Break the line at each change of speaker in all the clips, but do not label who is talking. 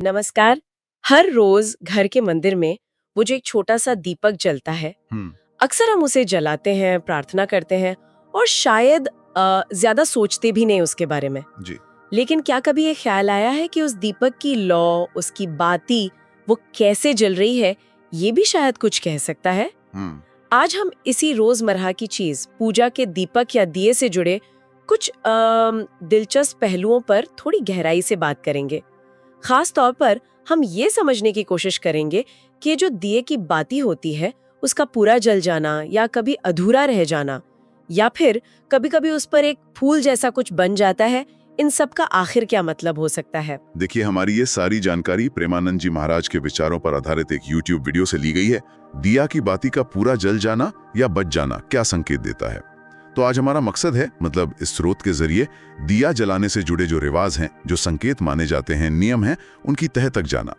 नमस्कार। हर रोज घर के मंदिर में वो जो एक छोटा सा दीपक जलता है, अक्सर हम उसे जलाते हैं, प्रार्थना करते हैं और शायद ज्यादा सोचते भी नहीं उसके बारे में।
जी।
लेकिन क्या कभी ये ख्याल आया है कि उस दीपक की लौ, उसकी बाती, वो कैसे जल रही है, ये भी शायद कुछ कह सकता है। आज हम इसी रोजमर्रा की चीज, पूजा के दीपक या दिए से जुड़े कुछ दिलचस्प पहलुओं पर थोड़ी गहराई से बात करेंगे। खास तौर पर हम ये समझने की कोशिश करेंगे कि जो दिए की बाती होती है, उसका पूरा जल जाना या कभी अधूरा रह जाना, या फिर कभी-कभी उस पर एक फूल जैसा कुछ बन जाता है, इन सब का आखिर क्या मतलब हो सकता है।
देखिए, हमारी ये सारी जानकारी प्रेमानंद जी महाराज के विचारों पर आधारित एक YouTube वीडियो से ली गई है। दिया की बाती का पूरा जल जाना या बच जाना क्या संकेत देता है। तो आज हमारा मकसद है, मतलब इस स्रोत के जरिए दिया जलाने से जुड़े जो रिवाज हैं, जो संकेत माने जाते हैं, नियम हैं, उनकी तह तक जाना।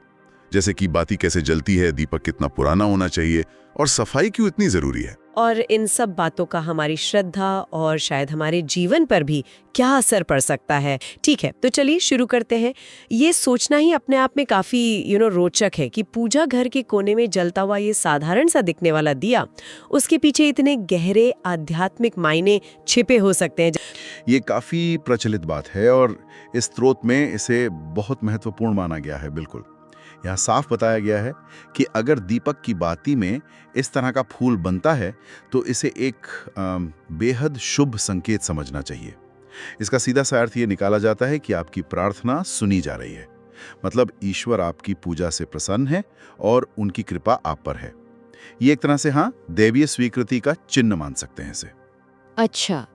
जैसे कि बाती कैसे जलती है, दीपक कितना पुराना होना चाहिए और सफाई क्यों इतनी जरूरी है।
और इन सब बातों का हमारी श्रद्धा और शायद हमारे जीवन पर भी क्या असर पड़ सकता है। ठीक है, तो चलिए शुरू करते हैं। ये सोचना ही अपने आप में काफी रोचक है कि पूजा घर के कोने में जलता हुआ ये साधारण सा दिखने वाला दिया, उसके पीछे इतने गहरे आध्यात्मिक मायने छिपे हो सकते हैं।
ये काफी प्रचलित बात है और इस स्रोत में इसे बहुत महत्वपूर्ण माना गया है। बिल्कुल, यहाँ साफ बताया गया है कि अगर दीपक की बाती में इस तरह का फूल बनता है तो इसे एक बेहद शुभ संकेत समझना चाहिए। इसका सीधा सा अर्थ ये निकाला जाता है कि आपकी प्रार्थना सुनी जा रही है, मतलब ईश्वर आपकी पूजा से प्रसन्न है और उनकी कृपा आप पर है। ये एक तरह से दैवीय स्वीकृति का चिन्ह मान सकते हैं इसे।
अच्छा,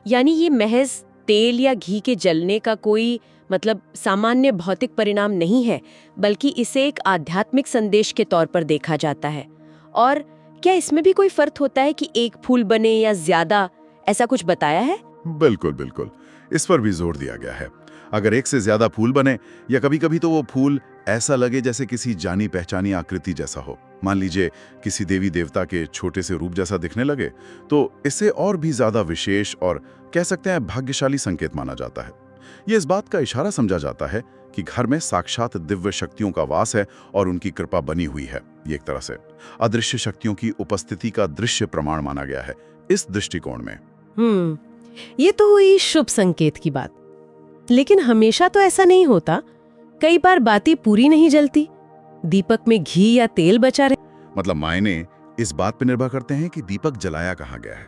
यानी ये महज तेल या घी के जलने का कोई सामान्य भौतिक परिणाम नहीं है, बल्कि इसे एक आध्यात्मिक संदेश के तौर पर देखा जाता है। और क्या इसमें भी कोई फर्क होता है कि एक फूल बने या ज्यादा, ऐसा कुछ बताया है?
बिल्कुल बिल्कुल, इस पर भी जोर दिया गया है। अगर एक से ज्यादा फूल बने या कभी-कभी तो वो फूल ऐसा लगे जैसे किसी जानी पहचानी आकृति जैसा हो, मान लीजिए किसी देवी देवता के छोटे से रूप जैसा दिखने लगे, तो इसे और भी ज्यादा विशेष और कह सकते हैं भाग्यशाली संकेत माना जाता है। ये इस बात का इशारा समझा जाता है कि घर में साक्षात दिव्य शक्तियों का वास है और उनकी कृपा बनी हुई है। ये एक तरह से अदृश्य शक्तियों की उपस्थिति का दृश्य प्रमाण माना गया है इस दृष्टिकोण में।
ये तो हुई शुभ संकेत की बात, लेकिन हमेशा तो ऐसा नहीं होता। कई बार बाती पूरी नहीं जलती, दीपक में घी या तेल बचा रहे।
मतलब मायने इस बात पर निर्भर करते हैं कि दीपक जलाया कहाँ गया है।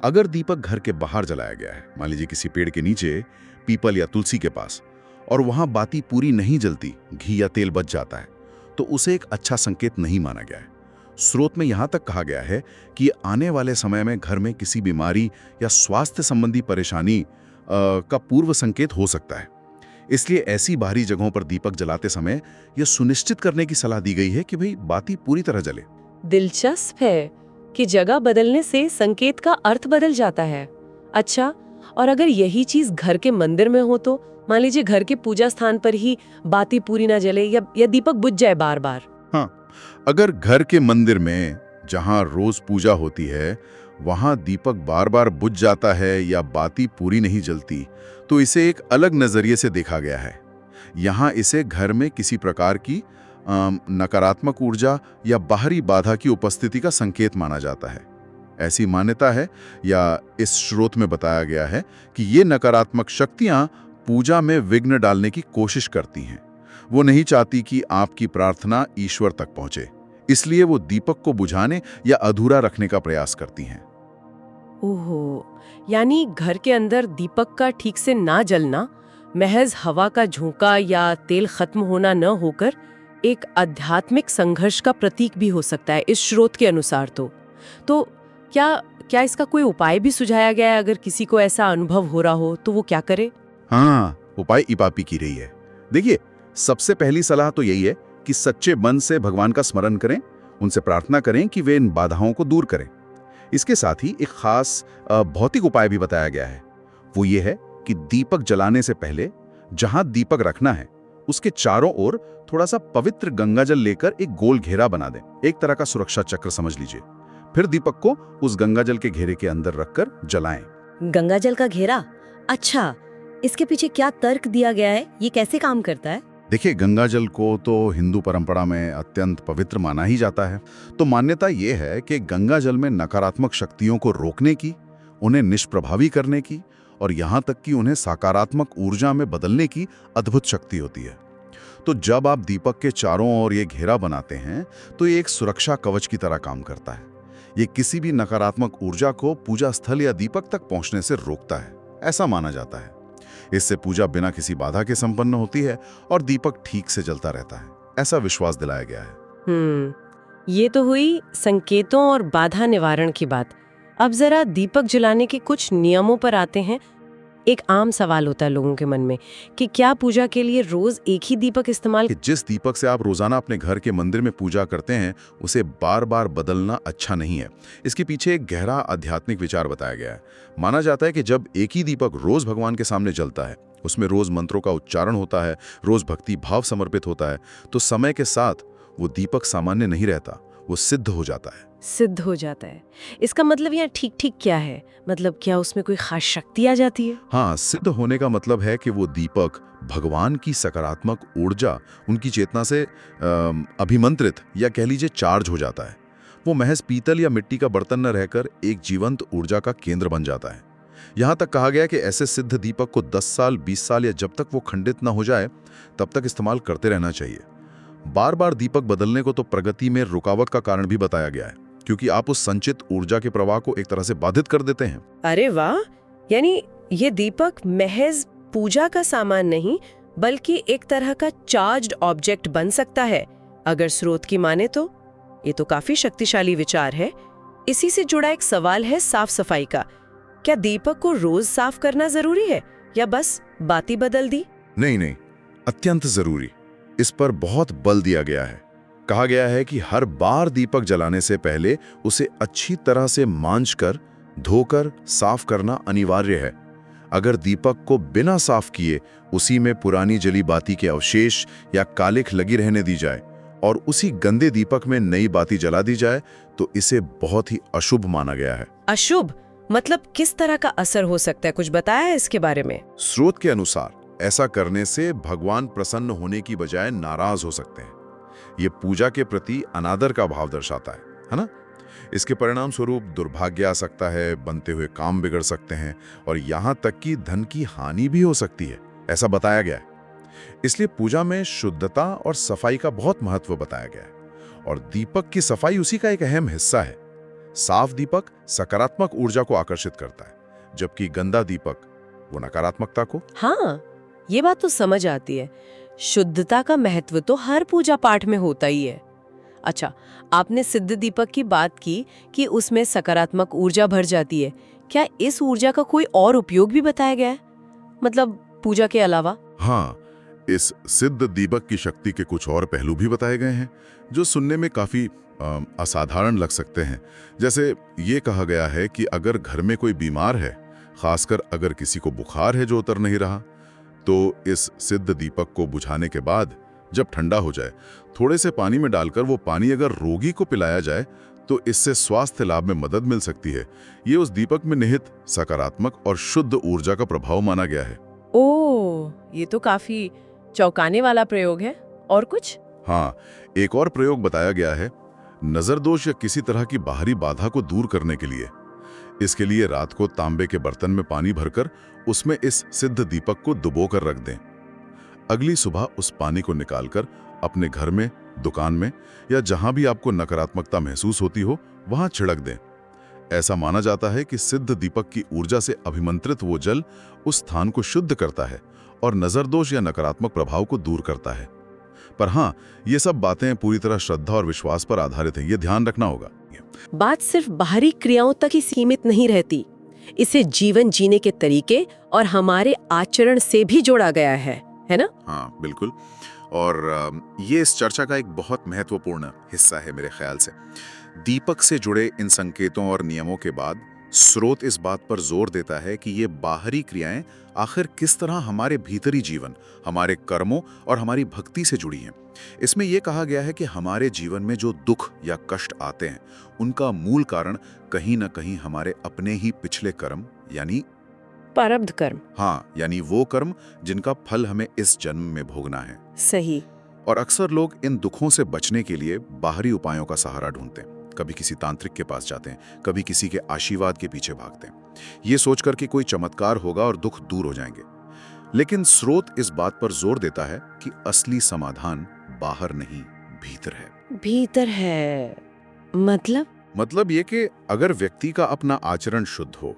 अगर दीपक घर के बाहर जलाया गया है, मान लीजिए किसी पेड़ के नीचे, पीपल या तुलसी के पास, और वहां बाती पूरी नहीं जलती, घी या तेल बच जाता है, तो उसे एक अच्छा संकेत नहीं माना गया है। स्रोत में यहां तक कहा गया है कि आने वाले समय में घर में किसी बीमारी या स्वास्थ्य संबंधी परेशानी का पूर्व संकेत हो सकता है। इसलिए ऐसी बाहरी जगहों पर दीपक जलाते समय यह सुनिश्चित करने की सलाह दी गई है कि भाई बाती पूरी तरह जले।
दिलचस्प है कि जगह बदलने से संकेत का अर्थ बदल जाता है। अच्छा, और अगर यही चीज घर के मंदिर में हो तो मान लीजिए घर के पूजा स्थान पर ही बाती पूरी ना जले या दीपक बुझ जाए बार बार।
अगर घर के मंदिर में जहां रोज पूजा होती है वहां दीपक बार बार बुझ जाता है या बाती पूरी नहीं जलती, तो इसे एक अलग नजरिए से देखा गया है। यहाँ इसे घर में किसी प्रकार की नकारात्मक ऊर्जा या बाहरी बाधा की उपस्थिति का संकेत माना जाता है। ऐसी मान्यता है या इस स्रोत में बताया गया है कि ये नकारात्मक शक्तियां पूजा में विघ्न डालने की कोशिश करती हैं। वो नहीं चाहती कि आपकी प्रार्थना ईश्वर तक पहुंचे, इसलिए वो दीपक को बुझाने या अधूरा रखने का प्रयास करती हैं।
ओहो, यानी घर के अंदर दीपक का ठीक से ना जलना महज हवा का झोंका या तेल खत्म होना न होकर एक आध्यात्मिक संघर्ष का प्रतीक भी हो सकता है इस स्रोत के अनुसार। तो क्या इसका कोई उपाय भी सुझाया गया है? अगर किसी को ऐसा अनुभव हो रहा हो तो वो क्या करे?
उपाय इपापी की रही है। देखिए, सबसे पहली सलाह तो यही है कि सच्चे मन से भगवान का स्मरण करें, उनसे प्रार्थना करें कि वे इन बाधाओं को दूर करें। इसके साथ ही एक खास भौतिक उपाय भी बताया गया है। वो ये है कि दीपक जलाने से पहले जहां दीपक रखना है उसके चारों ओर थोड़ा सा पवित्र गंगाजल लेकर एक गोल घेरा बना दें, एक तरह का सुरक्षा चक्र समझ लीजिए। फिर दीपक को उस गंगाजल के घेरे के अंदर रखकर जलाएं।
गंगाजल का घेरा? अच्छा, इसके पीछे क्या तर्क दिया गया है? ये कैसे काम करता है?
देखिए, गंगा जल को तो हिंदू परंपरा में अत्यंत पवित्र माना ही जाता है। तो मान्यता ये है कि गंगा जल में नकारात्मक शक्तियों को रोकने की, उन्हें निष्प्रभावी करने की और यहाँ तक कि उन्हें सकारात्मक ऊर्जा में बदलने की अद्भुत शक्ति होती है। तो जब आप दीपक के चारों ओर ये घेरा बनाते हैं तो ये एक सुरक्षा कवच की तरह काम करता है। ये किसी भी नकारात्मक ऊर्जा को पूजा स्थल या दीपक तक पहुंचने से रोकता है, ऐसा माना जाता है। इससे पूजा बिना किसी बाधा के संपन्न होती है और दीपक ठीक से जलता रहता है, ऐसा विश्वास दिलाया गया है।
ये तो हुई संकेतों और बाधा निवारण की बात। अब जरा दीपक जलाने के कुछ नियमों पर आते हैं। एक आम सवाल होता है लोगों के मन में कि क्या पूजा के लिए रोज एक ही दीपक इस्तेमाल।
कि जिस दीपक से आप रोजाना अपने घर के मंदिर में पूजा करते हैं उसे बार बार बदलना अच्छा नहीं है। इसके पीछे एक गहरा आध्यात्मिक विचार बताया गया है। माना जाता है कि जब एक ही दीपक रोज भगवान के सामने जलता है, उसमें रोज मंत्रों का उच्चारण होता है, रोज भक्ति भाव समर्पित होता है, तो समय के साथ वो दीपक सामान्य नहीं रहता, वो सिद्ध हो जाता है।
सिद्ध हो जाता है, इसका मतलब यहाँ ठीक ठीक क्या है? मतलब क्या उसमें कोई खास शक्ति आ जाती है?
हाँ, सिद्ध होने का मतलब है कि वो दीपक भगवान की सकारात्मक ऊर्जा, उनकी चेतना से अभिमंत्रित या कह लीजिए चार्ज हो जाता है। वो महज पीतल या मिट्टी का बर्तन न रहकर एक जीवंत ऊर्जा का केंद्र बन जाता है। यहाँ तक कहा गया कि ऐसे सिद्ध दीपक को 10 साल 20 साल या जब तक वो खंडित न हो जाए तब तक इस्तेमाल करते रहना चाहिए। बार बार दीपक बदलने को तो प्रगति में रुकावट का कारण भी बताया गया है, क्योंकि आप उस संचित ऊर्जा के प्रवाह को एक तरह से बाधित कर देते हैं।
अरे वाह, यानी ये दीपक महज पूजा का सामान नहीं बल्कि एक तरह का चार्ज्ड ऑब्जेक्ट बन सकता है अगर स्रोत की माने तो। ये तो काफी शक्तिशाली विचार है। इसी से जुड़ा एक सवाल है साफ सफाई का। क्या दीपक को रोज साफ करना जरूरी है या बस बाती बदल दी?
नहीं, अत्यंत जरूरी। इस पर बहुत बल दिया गया है। कहा गया है कि हर बार दीपक जलाने से पहले उसे अच्छी तरह से मांजकर, धोकर साफ करना अनिवार्य है। अगर दीपक को बिना साफ किए उसी में पुरानी जली बाती के अवशेष या कालिख लगी रहने दी जाए और उसी गंदे दीपक में नई बाती जला दी जाए तो इसे बहुत ही अशुभ माना गया है।
अशुभ मतलब किस तरह का असर हो सकता है? कुछ बताया है इसके बारे में?
स्रोत के अनुसार ऐसा करने से भगवान प्रसन्न होने की बजाय नाराज हो सकते हैं। ये पूजा के प्रति अनादर का भाव दर्शाता है ना? इसके परिणाम स्वरूप दुर्भाग्य आ सकता है, बनते हुए काम बिगड़ सकते हैं और यहाँ तक कि धन की हानि भी हो सकती है, ऐसा बताया गया है। इसलिए पूजा में शुद्धता और सफाई का बहुत महत्व बताया गया है और दीपक की सफाई उसी का एक अहम हिस्सा है। साफ दीपक सकारात्मक ऊर्जा को आकर्षित करता है, जबकि गंदा दीपक वो नकारात्मकता को।
हाँ, ये बात तो समझ आती है। शुद्धता का महत्व तो हर पूजा पाठ में होता ही है। अच्छा, आपने सिद्ध दीपक की बात की कि उसमें सकारात्मक ऊर्जा भर जाती है। क्या इस ऊर्जा का कोई और उपयोग भी बताया गया है, मतलब पूजा के अलावा?
हाँ, इस सिद्ध दीपक की शक्ति के कुछ और पहलू भी बताए गए हैं जो सुनने में काफी असाधारण लग सकते हैं। जैसे ये कहा गया है कि अगर घर में कोई बीमार है, खासकर अगर किसी को बुखार है जो उतर नहीं रहा, तो इस सिद्ध दीपक को बुझाने के बाद जब ठंडा हो जाए, थोड़े से पानी में डालकर वो पानी अगर रोगी को पिलाया जाए तो इससे स्वास्थ्य लाभ में मदद मिल सकती है। ये उस दीपक में निहित सकारात्मक और शुद्ध ऊर्जा का प्रभाव माना गया है।
ओह, ये तो काफी चौंकाने वाला प्रयोग है। और कुछ?
हाँ, एक और प्रयोग बताया गया है, नजर दोष या किसी तरह की बाहरी बाधा को दूर करने के लिए। इसके लिए रात को तांबे के बर्तन में पानी भरकर उसमें इस सिद्ध दीपक को डुबोकर रख दें। अगली सुबह उस पानी को निकालकर अपने घर में, दुकान में या जहां भी आपको नकारात्मकता महसूस होती हो वहां छिड़क दें। ऐसा माना जाता है कि सिद्ध दीपक की ऊर्जा से अभिमंत्रित वो जल उस स्थान को शुद्ध करता है और नजरदोष या नकारात्मक प्रभाव को दूर करता है। पर हाँ, ये सब बातें पूरी तरह श्रद्धा और विश्वास पर आधारित हैं, ये ध्यान रखना होगा।
बात सिर्फ बाहरी क्रियाओं तक ही सीमित नहीं रहती, इसे जीवन जीने के तरीके और हमारे आचरण से भी जोड़ा गया है ना?
हाँ, बिल्कुल। और ये इस चर्चा का एक बहुत महत्वपूर्ण हिस्सा है मेरे ख्याल से। दीपक से जुड़े इन संकेतों और नियमों के बाद स्रोत इस बात पर जोर देता है कि ये बाहरी क्रियाएं आखिर किस तरह हमारे भीतरी जीवन, हमारे कर्मों और हमारी भक्ति से जुड़ी हैं। इसमें यह कहा गया है कि हमारे जीवन में जो दुख या कष्ट आते हैं, उनका मूल कारण कहीं ना कहीं हमारे अपने ही पिछले कर्म यानी
प्रारब्ध कर्म।
हाँ, यानी वो कर्म जिनका फल हमें इस जन्म में भोगना है।
सही।
और अक्सर लोग इन दुखों से बचने के लिए बाहरी उपायों का सहारा ढूंढते हैं। कभी किसी तांत्रिक के पास जाते हैं, कभी किसी के आशीर्वाद के पीछे भागते हैं, ये सोचकर कि कोई चमत्कार होगा और दुख दूर हो जाएंगे। लेकिन स्रोत इस बात पर जोर देता है कि असली समाधान बाहर नहीं, भीतर है।
भीतर है
मतलब ये कि अगर व्यक्ति का अपना आचरण शुद्ध हो,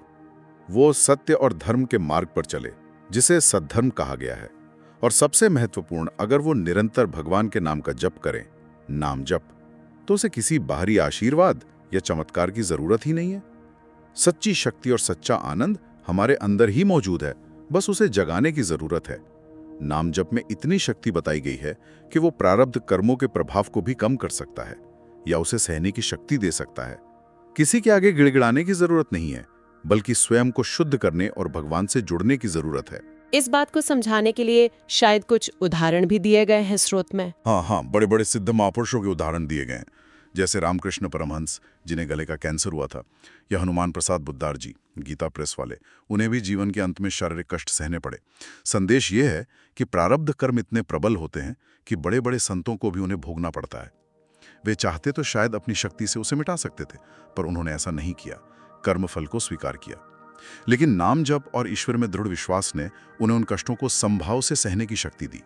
वो सत्य और धर्म के मार्ग पर चले, जिसे सद्धर्म कहा गया है, और सबसे महत्वपूर्ण, अगर वो निरंतर भगवान के नाम का जप करे, नाम जप, तो उसे किसी बाहरी आशीर्वाद या चमत्कार की जरूरत ही नहीं है। सच्ची शक्ति और सच्चा आनंद हमारे अंदर ही मौजूद है, बस उसे जगाने की जरूरत है। नाम जप में इतनी शक्ति बताई गई है कि वो प्रारब्ध कर्मों के प्रभाव को भी कम कर सकता है या उसे सहने की शक्ति दे सकता है। किसी के आगे गिड़गिड़ाने की जरूरत नहीं है, बल्कि स्वयं को शुद्ध करने और भगवान से जुड़ने की जरूरत है।
इस बात को समझाने के लिए शायद कुछ उदाहरण भी दिए गए हैं स्रोत में।
हाँ, बड़े बड़े सिद्ध महापुरुषों के उदाहरण दिए गए हैं, जैसे रामकृष्ण परमहंस, जिन्हें गले का कैंसर हुआ था, या हनुमान प्रसाद बुद्धार जी, गीता प्रेस वाले, उन्हें भी जीवन के अंत में शारीरिक कष्ट सहने पड़े। संदेश ये है कि प्रारब्ध कर्म इतने प्रबल होते हैं कि बड़े बड़े संतों को भी उन्हें भोगना पड़ता है। वे चाहते तो शायद अपनी शक्ति से उसे मिटा सकते थे, पर उन्होंने ऐसा नहीं किया, कर्मफल को स्वीकार किया। लेकिन नाम जप और ईश्वर में दृढ़ विश्वास ने उन्हें उन कष्टों को समभाव से सहने की शक्ति दी।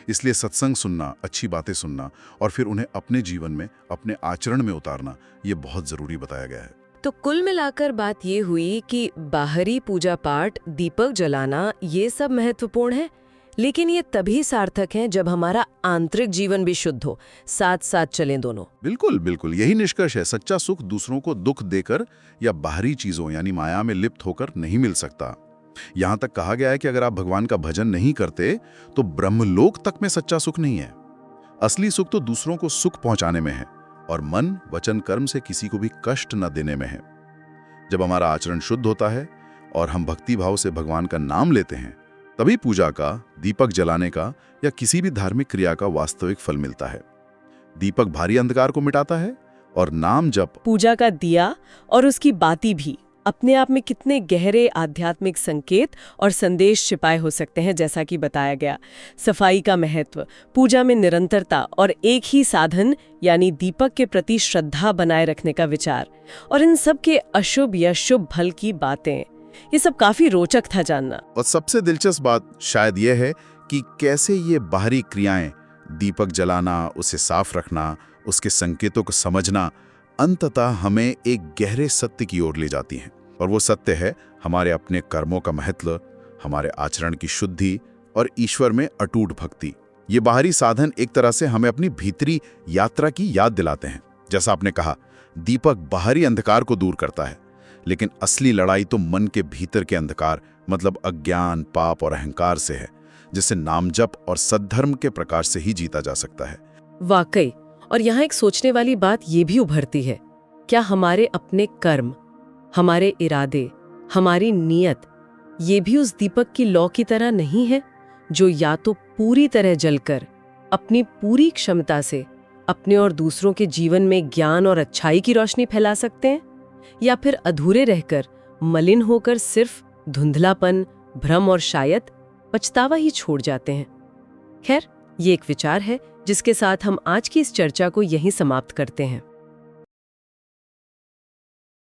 इसलिए सत्संग सुनना, अच्छी बातें सुनना और फिर उन्हें अपने जीवन में, अपने आचरण में उतारना, ये बहुत जरूरी बताया गया है।
तो कुल मिलाकर बात ये हुई कि बाहरी पूजा पाठ, दीपक जलाना, ये सब महत्वपूर्ण है, लेकिन ये तभी सार्थक है जब हमारा आंतरिक जीवन भी शुद्ध हो, साथ साथ चलें दोनों।
बिल्कुल, यही निष्कर्ष है। सच्चा सुख दूसरों को दुख देकर या बाहरी चीजों यानी माया में लिप्त होकर नहीं मिल सकता। यहां तक कहा गया है कि अगर आप भगवान का भजन नहीं करते तो ब्रह्मलोक तक में सच्चा सुख नहीं है। असली सुख तो दूसरों को सुख पहुंचाने में है और मन, वचन, कर्म से किसी को भी कष्ट न देने में है। जब हमारा आचरण शुद्ध होता है और हम भक्ति भाव से भगवान का नाम लेते हैं, तभी पूजा का, दीपक जलाने का या किसी भी धार्मिक क्रिया का वास्तविक फल मिलता है। दीपक भारी अंधकार को मिटाता है और नाम जप,
पूजा का दिया और उसकी बाती भी अपने आप में कितने गहरे आध्यात्मिक संकेत और संदेश छिपाए हो सकते हैं। जैसा कि बताया गया, सफाई का महत्व, पूजा में निरंतरता और एक ही साधन यानी दीपक के प्रति श्रद्धा बनाए रखने का विचार, और इन सब के अशुभ या शुभ फल की बातें, ये सब काफी रोचक था जानना।
और सबसे दिलचस्प बात शायद यह है कि कैसे ये बाहरी क्रियाएं, दीपक जलाना, उसे साफ रखना, उसके संकेतों को समझना, अंततः हमें एक गहरे सत्य की ओर ले जाती हैं। और वो सत्य है हमारे अपने कर्मों का महत्व, हमारे आचरण की शुद्धि और ईश्वर में अटूट भक्ति। ये बाहरी साधन एक तरह से हमें अपनी भीतरी यात्रा की याद दिलाते हैं। जैसा आपने कहा, दीपक बाहरी अंधकार को दूर करता है, लेकिन असली लड़ाई तो मन के भीतर के अंधकार, मतलब अज्ञान, पाप और अहंकार से है, जिसे नाम जप और सद्धर्म के प्रकाश से ही जीता जा सकता है।
वाकई। और यहाँ एक सोचने वाली बात ये भी उभरती है, क्या हमारे अपने कर्म, हमारे इरादे, हमारी नीयत, ये भी उस दीपक की लौ की तरह नहीं है, जो या तो पूरी तरह जलकर अपनी पूरी क्षमता से अपने और दूसरों के जीवन में ज्ञान और अच्छाई की रोशनी फैला सकते हैं, या फिर अधूरे रहकर, मलिन होकर सिर्फ धुंधलापन, भ्रम और शायद पछतावा ही छोड़ जाते हैं। खैर, ये एक विचार है जिसके साथ हम आज की इस चर्चा को यहीं समाप्त करते हैं।